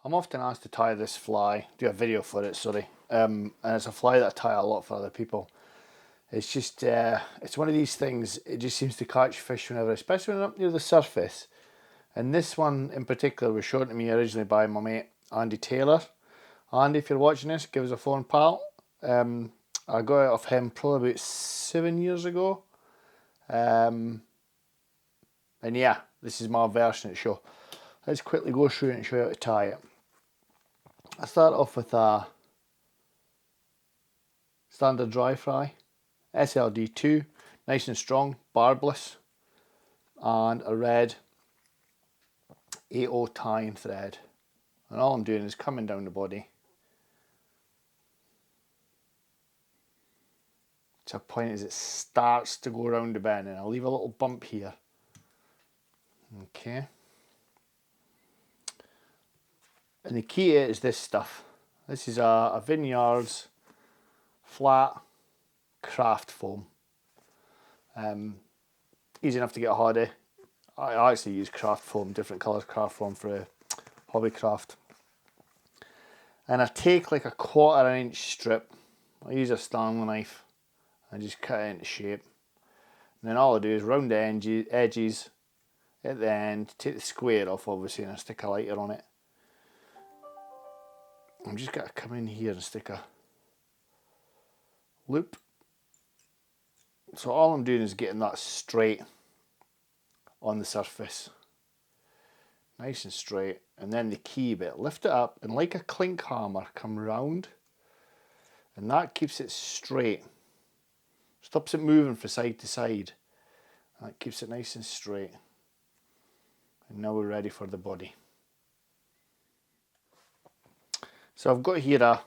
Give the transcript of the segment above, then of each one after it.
I'm often asked to tie this fly, do a video for it, sorry, and it's a fly that I tie a lot for other people. It's just, it's one of these things, it just seems to catch fish whenever, especially when up near the surface. And this one in particular was shown to me originally by my mate Andy Taylor. Andy, if you're watching this, give us a phone, pal. I got it off him probably about 7 years ago. And yeah, this is my version of the show. Let's quickly go through it and show you how to tie it. I start off with a standard dry fry, SLD2, nice and strong, barbless, and a red 8/0 tying thread. And all I'm doing is coming down the body to a point as it starts to go around the bend, and I'll leave a little bump here. Okay. And the key to it is this stuff. This is a Vineyards flat craft foam. Easy enough to get a hold of. I actually use craft foam, different colours craft foam for Hobbycraft. And I take like a 1/4 inch strip. I use a Stanley knife and just cut it into shape. And then all I do is round the edges at the end, take the square off obviously, and I stick a lighter on it. I'm just going to come in here and stick a loop. So all I'm doing is getting that straight on the surface. Nice and straight. And then the key bit, lift it up and like a clink hammer come round. And that keeps it straight. Stops it moving from side to side. That keeps it nice and straight. And now we're ready for the body. So I've got here a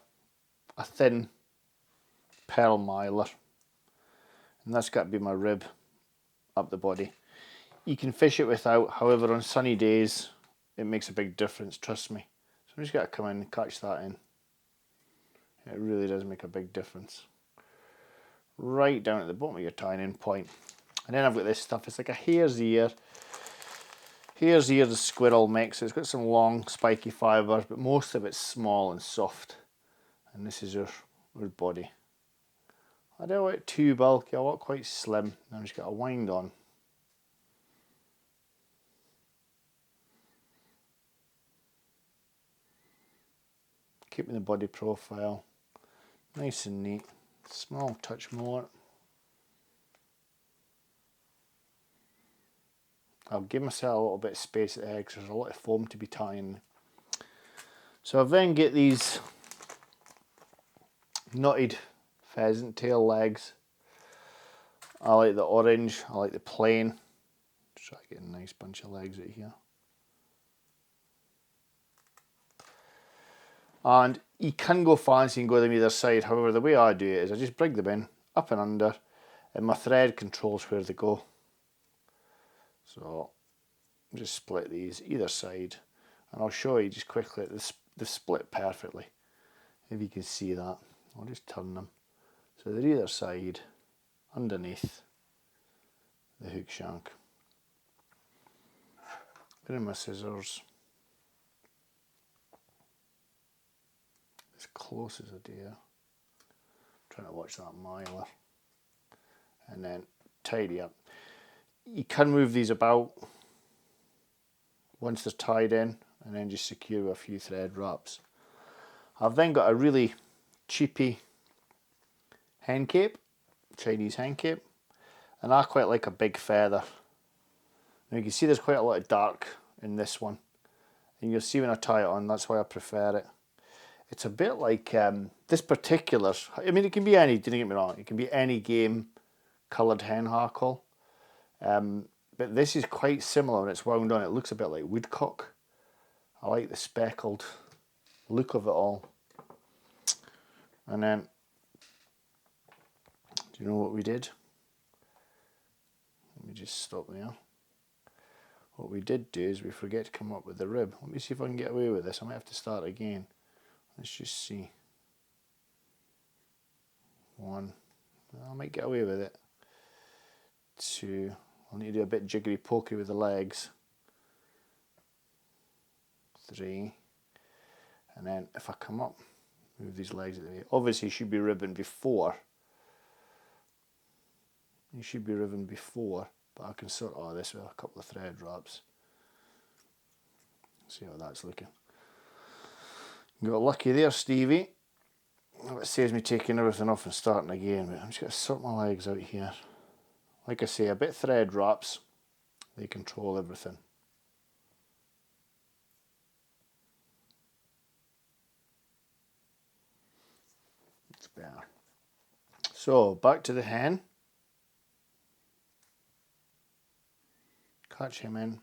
thin pearl mylar, and that's got to be my rib up the body. You can fish it without, however on sunny days it makes a big difference, trust me. So I'm just got to come in and catch that in. It really does make a big difference. Right down at the bottom of your tying in point. And then I've got this stuff, it's like a hare's ear. Hare's ear, the squirrel mix. It's got some long spiky fibres, but most of it's small and soft. And this is your body. I don't want it too bulky, I want it quite slim. I'm just got a wind on. Keeping the body profile nice and neat. Small touch more. I'll give myself a little bit of space at the eggs, there's a lot of foam to be tying. So I then get these knotted pheasant tail legs. I like the orange, I like the plain. Try to get a nice bunch of legs out here. And you can go fancy and go them either side, however the way I do it is I just bring them in, up and under, and my thread controls where they go. So just split these either side, and I'll show you just quickly they've split perfectly, if you can see that. I'll just turn them so they're either side underneath the hook shank. Put in my scissors as close as I dare, trying to watch that mylar, and then tidy up. You can move these about once they're tied in, and then just secure with a few thread wraps. I've then got a really cheapy hen cape, Chinese hen cape, and I quite like a big feather. Now you can see there's quite a lot of dark in this one, and you'll see when I tie it on, that's why I prefer it. It's a bit like this particular, I mean it can be any, don't get me wrong, it can be any game coloured hen hackle. But this is quite similar when it's wound on. It looks a bit like woodcock. I like the speckled look of it all. And then, do you know what we did? Let me just stop there. What we did do is we forget to come up with the rib. Let me see if I can get away with this. I might have to start again. Let's just see. One. I might get away with it. Two. I'll need to do a bit jiggery pokey with the legs. 3. And then if I come up, move these legs out of the way. Obviously you should be ribbing before. You should be ribbing before, but I can sort all this with a couple of thread wraps. See how that's looking. Got lucky there, Stevie. It saves me taking everything off and starting again, but I'm just going to sort my legs out here. Like I say, a bit thread wraps, they control everything. It's better. So back to the hen. Catch him in.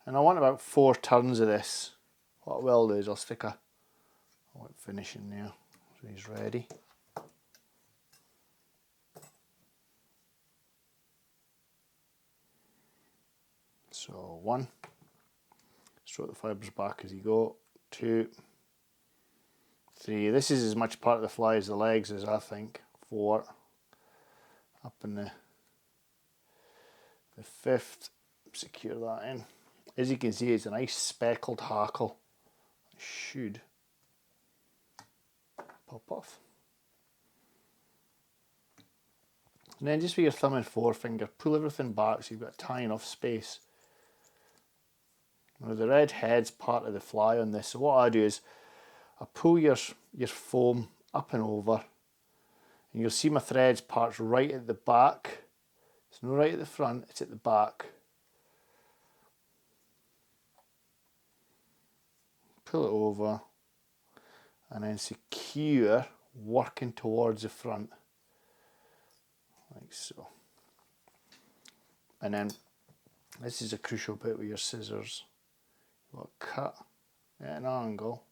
And I want about 4 turns of this. What I will do is I'll stick a white finish in there so he's ready. So 1, stroke the fibres back as you go. 2, 3. This is as much part of the fly as the legs as I think. 4, up in the 5th, secure that in. As you can see, it's a nice speckled hackle. It should pop off. And then just with your thumb and forefinger, pull everything back so you've got a tiny enough space. Now the red head's part of the fly on this, so what I do is I pull your foam up and over, and you'll see my threads parts right at the back. It's not right at the front, it's at the back. Pull it over and then secure, working towards the front, like so. And then this is a crucial bit with your scissors. You'll cut at an angle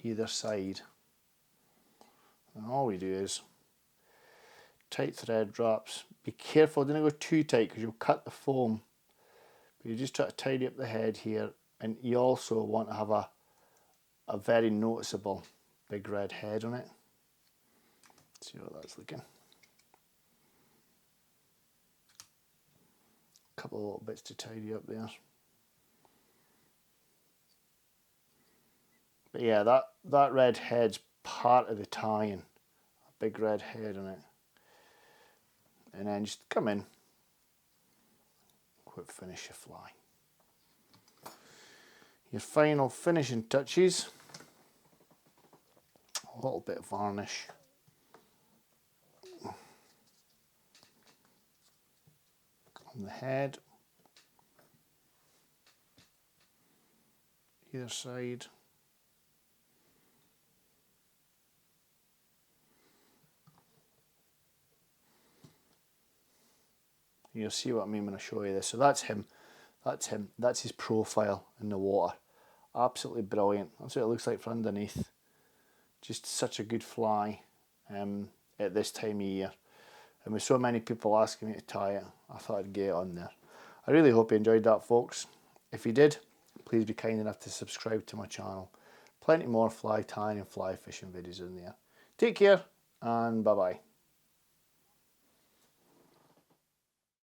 either side, and all we do is tight thread wraps. Be careful, don't go too tight because you'll cut the foam, but you just try to tidy up the head here. And you also want to have a very noticeable big red head on it. See how that's looking. A couple of little bits to tidy up there. But yeah, that red head's part of the tie-in. A big red head on it. And then just come in, quick finish your fly. Your final finishing touches, a little bit of varnish, on the head, either side. You'll see what I mean when I show you this. So that's him, that's his profile in the water. Absolutely brilliant. That's what it looks like from underneath. Just such a good fly at this time of year. And with so many people asking me to tie it, I thought I'd get it on there. I really hope you enjoyed that, folks. If you did, please be kind enough to subscribe to my channel. Plenty more fly tying and fly fishing videos in there. Take care and bye bye.